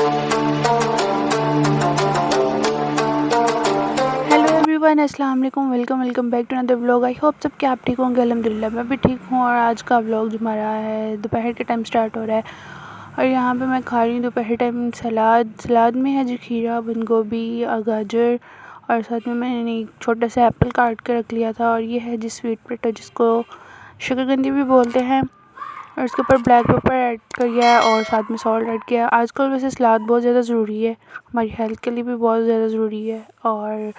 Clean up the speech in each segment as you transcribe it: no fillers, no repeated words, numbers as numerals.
Hello everyone, अस्सलाम वालेकुम। Welcome back to another vlog. I hope सब कि आप ठीक होंगे। अल्हम्दुलिल्लाह मैं भी ठीक हूँ। और आज का व्लॉग जो हमारा है दोपहर के टाइम स्टार्ट हो रहा है। और यहाँ पे मैं खा रही हूँ दोपहर टाइम सलाद में है जी खीरा, बंद गोभी और गाजर, और साथ में मैंने एक छोटा सा एप्पल काट के रख लिया था। और ये है जी स्वीट पोटैटो, जिसको शकरकंदी भी बोलते हैं। और इसके ऊपर ब्लैक पेपर ऐड किया है और साथ में सॉल्ट ऐड किया है। आजकल वैसे सलाद बहुत ज़्यादा ज़रूरी है, हमारी हेल्थ के लिए भी बहुत ज़्यादा ज़रूरी है, और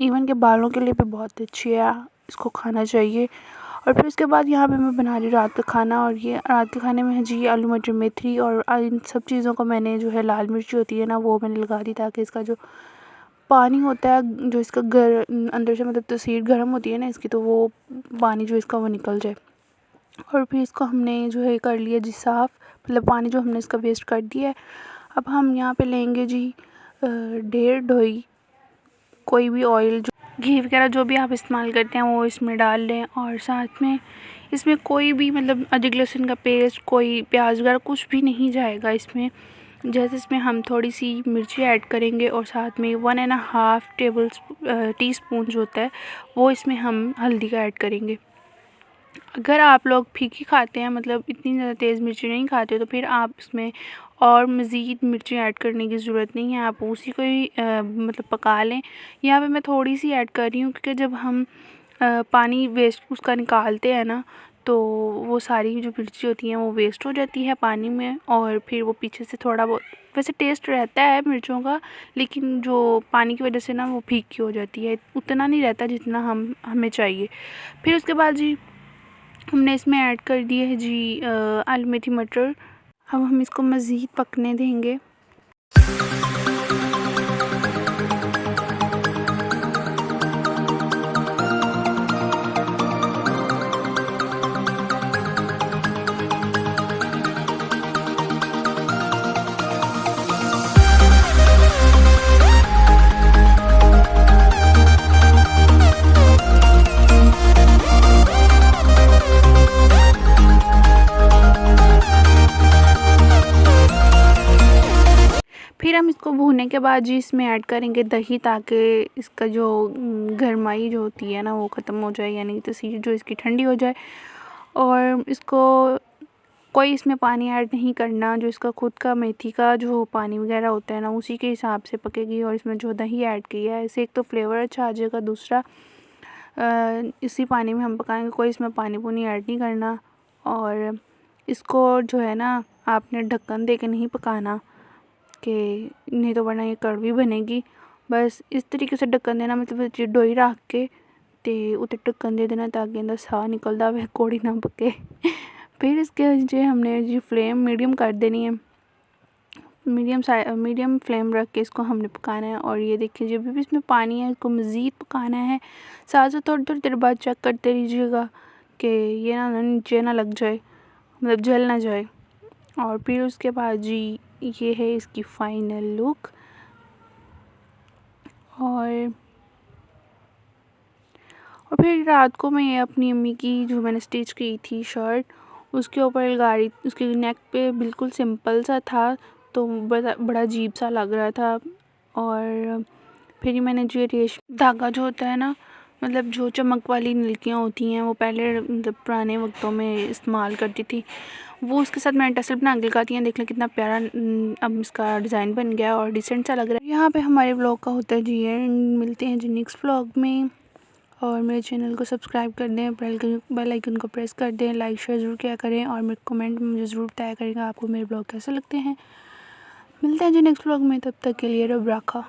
इवन के बालों के लिए भी बहुत अच्छी है, इसको खाना चाहिए। और फिर उसके बाद यहाँ पे मैं बना रही हूँ रात का खाना। और ये रात के खाने में है जी आलू मटर मेथी, और इन सब चीज़ों को मैंने जो है लाल मिर्ची होती है ना वो मैंने लगा दी, ताकि इसका जो पानी होता है, जो इसका अंदर से मतलब तसीर गर्म होती है ना इसकी, तो वो पानी जो इसका वो निकल जाए। और फिर इसको हमने जो है कर लिया जी साफ़, मतलब पानी जो हमने इसका वेस्ट कर दिया है। अब हम यहाँ पे लेंगे जी 1.5 कोई भी ऑयल, जो घी वगैरह जो भी आप इस्तेमाल करते हैं वो इसमें डाल लें। और साथ में इसमें कोई भी मतलब अदरक लहसुन का पेस्ट, कोई प्याज वगैरह कुछ भी नहीं जाएगा इसमें। जैसे इसमें हम थोड़ी सी मिर्ची ऐड करेंगे, और साथ में 1.5 टी स्पून जो होता है वो इसमें हम हल्दी का ऐड करेंगे। अगर आप लोग फीकी खाते हैं, मतलब इतनी ज़्यादा तेज़ मिर्ची नहीं खाते, तो फिर आप इसमें और मज़ीद मिर्ची ऐड करने की ज़रूरत नहीं है, आप उसी को ही मतलब पका लें। यहाँ पे मैं थोड़ी सी ऐड कर रही हूँ, क्योंकि जब हम पानी वेस्ट उसका निकालते हैं ना, तो वो सारी जो मिर्ची होती हैं वो वेस्ट हो जाती है पानी में, और फिर वो पीछे से थोड़ा बहुत वैसे टेस्ट रहता है मिर्चों का, लेकिन जो पानी की वजह से ना वो फीकी हो जाती है, उतना नहीं रहता जितना हमें चाहिए। फिर उसके बाद जी हमने इसमें ऐड कर दिए है जी आलू मेथी मटर। अब हम इसको मज़ीद पकने देंगे। फिर हम इसको भूनने के बाद जी इसमें ऐड करेंगे दही, ताकि इसका जो गरमाई जो होती है ना वो ख़त्म हो जाए, यानी तसीर जो इसकी ठंडी हो जाए। और इसको कोई इसमें पानी ऐड नहीं करना, जो इसका खुद का मेथी का जो पानी वगैरह होता है ना उसी के हिसाब से पकेगी। और इसमें जो दही ऐड किया है इससे एक तो फ्लेवर अच्छा आ जाएगा, दूसरा इसी पानी में हम पकाएंगे, कोई इसमें पानी पुनी ऐड नहीं करना। और इसको जो है ना आपने ढक्कन दे के नहीं पकाना, कि नहीं तो वरना ये कड़वी बनेगी। बस इस तरीके से ढक्कन देना, मतलब डोई रख के ते उते ढक्कन दे देना, ताकि अंदर साह निकलता वह कोड़ी ना पके। फिर इसके जो हमने जी फ्लेम मीडियम कर देनी है, मीडियम फ्लेम रख के इसको हमने पकाना है। और ये देखिए जब भी इसमें पानी है इसको मज़ीद पकाना है। साथ साथ थोड़ी थोड़ी देर बाद चेक करते रहिएगा कि ये ना नीचे ना लग जाए, मतलब जल ना जाए। और फिर उसके बाद जी ये है इसकी फ़ाइनल लुक। और फिर रात को मैं ये अपनी अम्मी की जो मैंने स्टिच की थी शर्ट, उसके ऊपर लगा रही, उसके नेक पे बिल्कुल सिंपल सा था, तो बड़ा अजीब सा लग रहा था। और फिर मैंने जो रेशम धागा जो होता है ना, मतलब जो चमक वाली नलकियाँ होती हैं वो पहले मतलब पुराने वक्तों में इस्तेमाल करती थी, वो उसके साथ मैंने टसल बना के लगाती हैं। देख लें कितना प्यारा अब इसका डिज़ाइन बन गया और डिसेंट सा लग रहा है। यहाँ पे हमारे व्लॉग का होता है जी एंड। मिलते हैं जी नेक्स्ट व्लॉग में। और मेरे चैनल को सब्सक्राइब कर दें, बेल आइकन को प्रेस कर दें, लाइक शेयर ज़रूर किया करें, और मेरे कमेंट में मुझे ज़रूर बताया करेंगे आपको मेरे ब्लॉग कैसे लगते हैं। मिलते हैं जी नेक्स्ट व्लॉग में, तब तक के लिए रब राखा।